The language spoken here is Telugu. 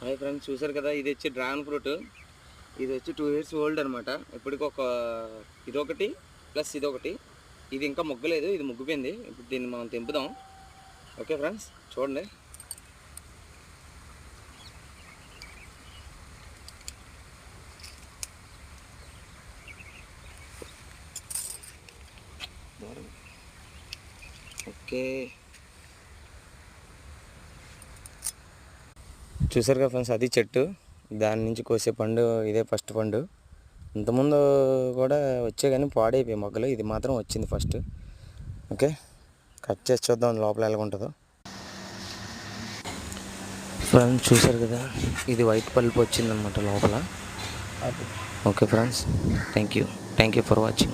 హాయ్ ఫ్రెండ్స్, చూసారు కదా, ఇది వచ్చి డ్రాగన్ ఫ్రూట్. ఇది వచ్చి 2 years ఓల్డ్ అనమాట. ఇప్పటికి ఇదొకటి ప్లస్ ఇదొకటి. ఇది ఇంకా మొగ్గలేదు, ఇది మొగ్గిపోయింది. ఇప్పుడు దీన్ని మనం తెంపుదాం. ఓకే ఫ్రెండ్స్, చూడండి. ఓకే, చూసారు కదా ఫ్రెండ్స్, అది చెట్టు. దాని నుంచి కోసే పండు ఇదే ఫస్ట్ పండు. ఇంతకుముందు కూడా వచ్చే కానీ పాడైపోయి మొగ్గలు. ఇది మాత్రం వచ్చింది ఫస్ట్. ఓకే, కట్ చేసి చూద్దాం లోపల ఎలా ఉంటుందో. ఫ్రెండ్స్ చూసారు కదా, ఇది వైట్ పల్ప్ వచ్చిందనమాట లోపల. Okay friends, thank you for watching.